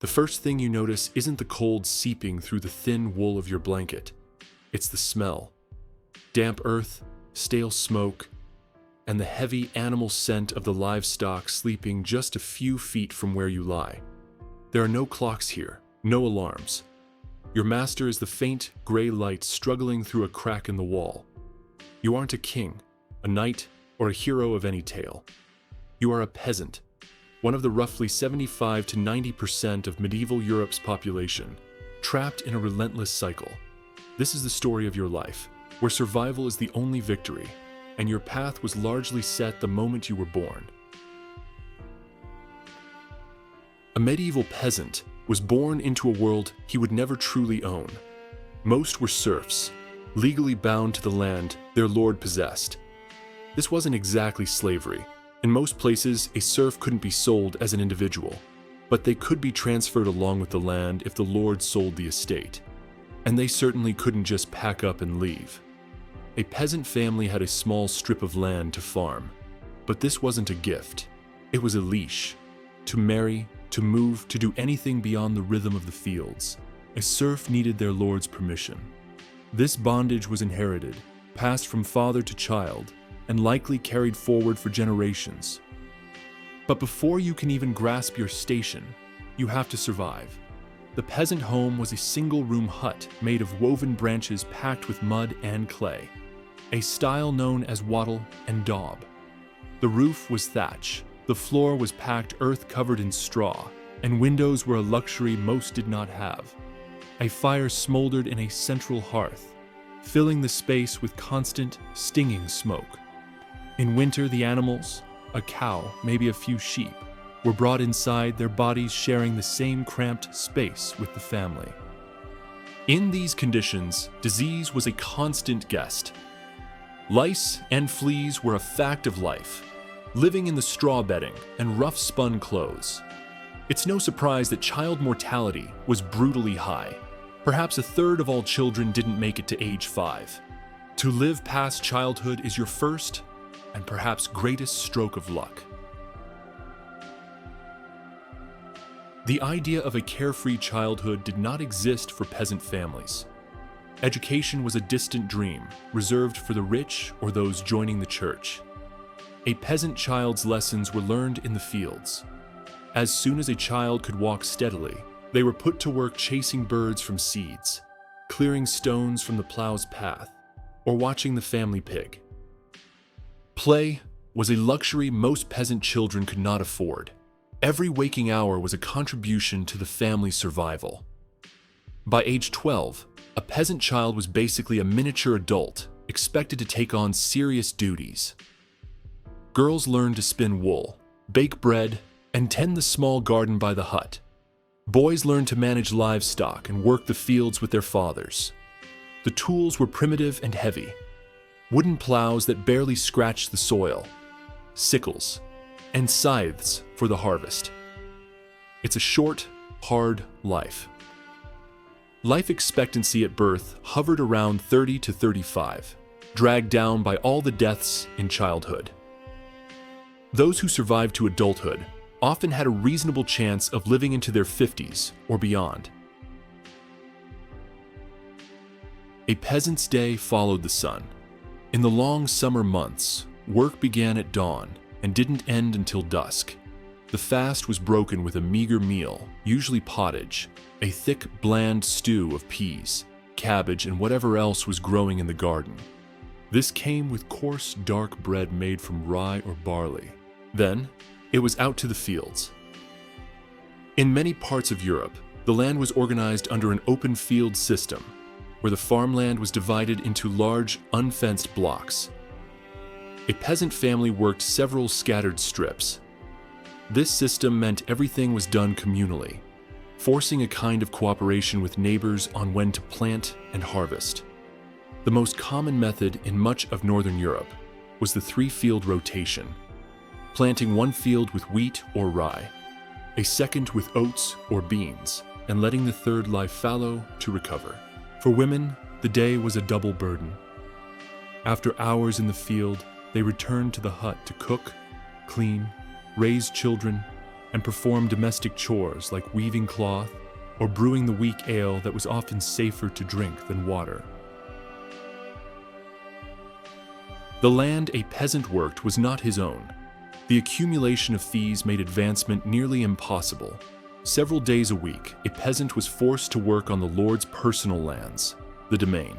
The first thing you notice isn't the cold seeping through the thin wool of your blanket. It's the smell. Damp earth, stale smoke, and the heavy animal scent of the livestock sleeping just a few feet from where you lie. There are no clocks here, no alarms. Your master is the faint, gray light struggling through a crack in the wall. You aren't a king, a knight, or a hero of any tale. You are a peasant, one of the roughly 75 to 90% of medieval Europe's population, trapped in a relentless cycle. This is the story of your life, where survival is the only victory, and your path was largely set the moment you were born. A medieval peasant was born into a world he would never truly own. Most were serfs, legally bound to the land their lord possessed. This wasn't exactly slavery. In most places, a serf couldn't be sold as an individual, but they could be transferred along with the land if the lord sold the estate. And they certainly couldn't just pack up and leave. A peasant family had a small strip of land to farm, but this wasn't a gift. It was a leash. To marry, to move, to do anything beyond the rhythm of the fields. A serf needed their lord's permission. This bondage was inherited, passed from father to child, and likely carried forward for generations. But before you can even grasp your station, you have to survive. The peasant home was a single-room hut made of woven branches packed with mud and clay, a style known as wattle and daub. The roof was thatch, the floor was packed earth covered in straw, and windows were a luxury most did not have. A fire smoldered in a central hearth, filling the space with constant, stinging smoke. In winter, the animals, a cow, maybe a few sheep, were brought inside, their bodies sharing the same cramped space with the family. In these conditions, disease was a constant guest. Lice and fleas were a fact of life, living in the straw bedding and rough-spun clothes. It's no surprise that child mortality was brutally high. Perhaps a third of all children didn't make it to age 5. To live past childhood is your first and perhaps greatest stroke of luck. The idea of a carefree childhood did not exist for peasant families. Education was a distant dream, reserved for the rich or those joining the church. A peasant child's lessons were learned in the fields. As soon as a child could walk steadily, they were put to work chasing birds from seeds, clearing stones from the plow's path, or watching the family pig. Play was a luxury most peasant children could not afford. Every waking hour was a contribution to the family's survival. By age 12, a peasant child was basically a miniature adult, expected to take on serious duties. Girls learned to spin wool, bake bread, and tend the small garden by the hut. Boys learned to manage livestock and work the fields with their fathers. The tools were primitive and heavy. Wooden plows that barely scratched the soil, sickles, and scythes for the harvest. It's a short, hard life. Life expectancy at birth hovered around 30 to 35, dragged down by all the deaths in childhood. Those who survived to adulthood often had a reasonable chance of living into their 50s or beyond. A peasant's day followed the sun. In the long summer months, work began at dawn and didn't end until dusk. The fast was broken with a meager meal, usually pottage, a thick, bland stew of peas, cabbage, and whatever else was growing in the garden. This came with coarse, dark bread made from rye or barley. Then, it was out to the fields. In many parts of Europe, the land was organized under an open field system, where the farmland was divided into large, unfenced blocks. A peasant family worked several scattered strips. This system meant everything was done communally, forcing a kind of cooperation with neighbors on when to plant and harvest. The most common method in much of Northern Europe was the 3-field rotation, planting one field with wheat or rye, a second with oats or beans, and letting the third lie fallow to recover. For women, the day was a double burden. After hours in the field, they returned to the hut to cook, clean, raise children, and perform domestic chores like weaving cloth or brewing the weak ale that was often safer to drink than water. The land a peasant worked was not his own. The accumulation of fees made advancement nearly impossible. Several days a week, a peasant was forced to work on the lord's personal lands, the domain.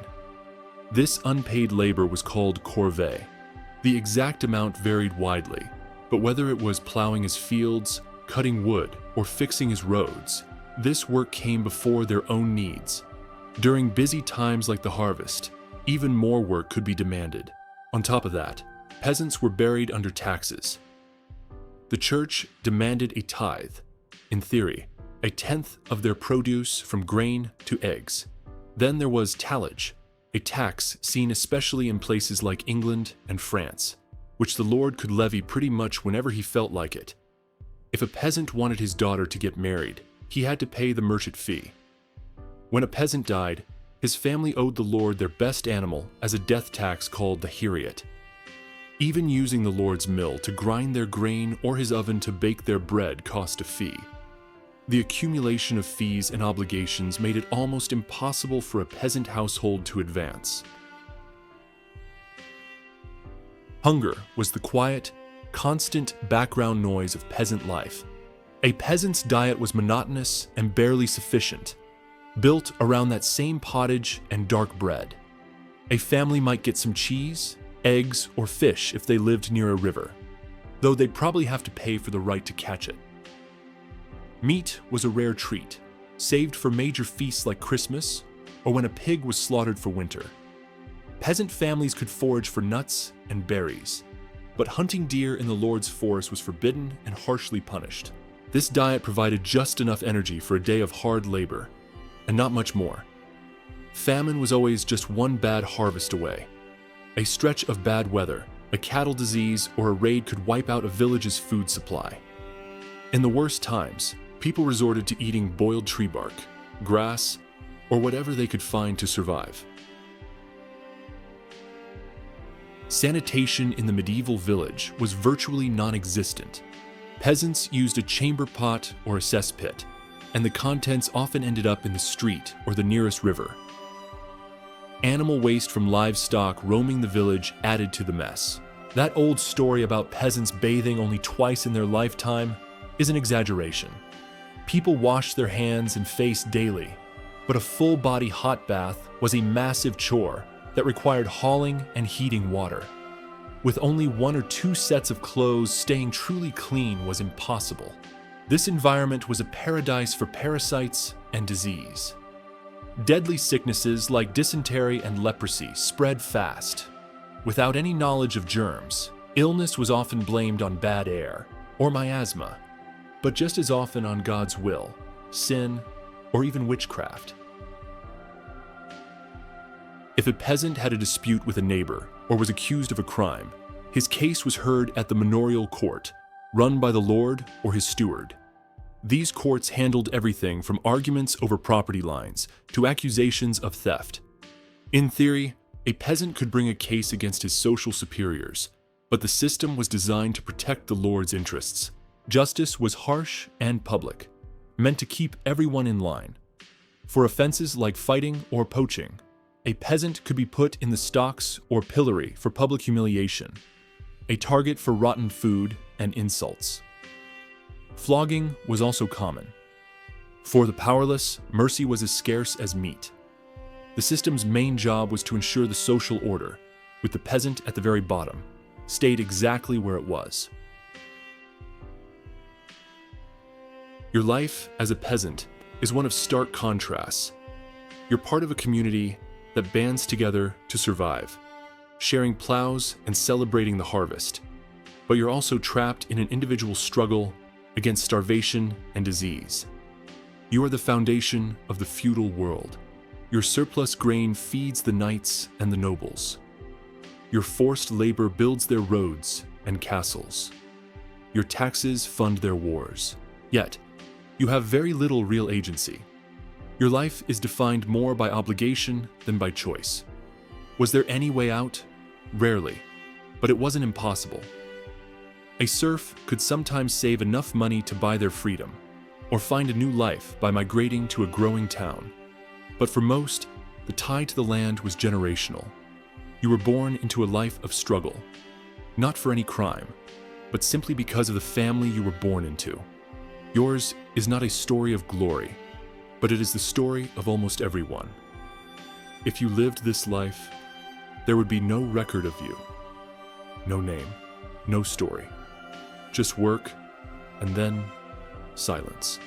This unpaid labor was called corvée. The exact amount varied widely, but whether it was plowing his fields, cutting wood, or fixing his roads, this work came before their own needs. During busy times like the harvest, even more work could be demanded. On top of that, peasants were buried under taxes. The church demanded a tithe, in theory, a tenth of their produce from grain to eggs. Then there was tallage, a tax seen especially in places like England and France, which the lord could levy pretty much whenever he felt like it. If a peasant wanted his daughter to get married, he had to pay the merchant fee. When a peasant died, his family owed the lord their best animal as a death tax called the heriot. Even using the lord's mill to grind their grain or his oven to bake their bread cost a fee. The accumulation of fees and obligations made it almost impossible for a peasant household to advance. Hunger was the quiet, constant background noise of peasant life. A peasant's diet was monotonous and barely sufficient, built around that same pottage and dark bread. A family might get some cheese, eggs, or fish if they lived near a river, though they'd probably have to pay for the right to catch it. Meat was a rare treat, saved for major feasts like Christmas or when a pig was slaughtered for winter. Peasant families could forage for nuts and berries, but hunting deer in the lord's forest was forbidden and harshly punished. This diet provided just enough energy for a day of hard labor, and not much more. Famine was always just one bad harvest away. A stretch of bad weather, a cattle disease, or a raid could wipe out a village's food supply. In the worst times, people resorted to eating boiled tree bark, grass, or whatever they could find to survive. Sanitation in the medieval village was virtually non-existent. Peasants used a chamber pot or a cesspit, and the contents often ended up in the street or the nearest river. Animal waste from livestock roaming the village added to the mess. That old story about peasants bathing only twice in their lifetime is an exaggeration. People washed their hands and face daily, but a full-body hot bath was a massive chore that required hauling and heating water. With only 1 or 2 sets of clothes, staying truly clean was impossible. This environment was a paradise for parasites and disease. Deadly sicknesses like dysentery and leprosy spread fast. Without any knowledge of germs, illness was often blamed on bad air or miasma, but just as often on God's will, sin, or even witchcraft. If a peasant had a dispute with a neighbor or was accused of a crime, his case was heard at the manorial court, run by the lord or his steward. These courts handled everything from arguments over property lines to accusations of theft. In theory, a peasant could bring a case against his social superiors, but the system was designed to protect the lord's interests. Justice was harsh and public, meant to keep everyone in line. For offenses like fighting or poaching, a peasant could be put in the stocks or pillory for public humiliation, a target for rotten food and insults. Flogging was also common. For the powerless, mercy was as scarce as meat. The system's main job was to ensure the social order, with the peasant at the very bottom, stayed exactly where it was. Your life as a peasant is one of stark contrasts. You're part of a community that bands together to survive, sharing plows and celebrating the harvest. But you're also trapped in an individual struggle against starvation and disease. You are the foundation of the feudal world. Your surplus grain feeds the knights and the nobles. Your forced labor builds their roads and castles. Your taxes fund their wars. Yet, you have very little real agency. Your life is defined more by obligation than by choice. Was there any way out? Rarely, but it wasn't impossible. A serf could sometimes save enough money to buy their freedom, or find a new life by migrating to a growing town. But for most, the tie to the land was generational. You were born into a life of struggle, not for any crime, but simply because of the family you were born into. Yours is not a story of glory, but it is the story of almost everyone. If you lived this life, there would be no record of you. No name, no story. Just work, and then silence.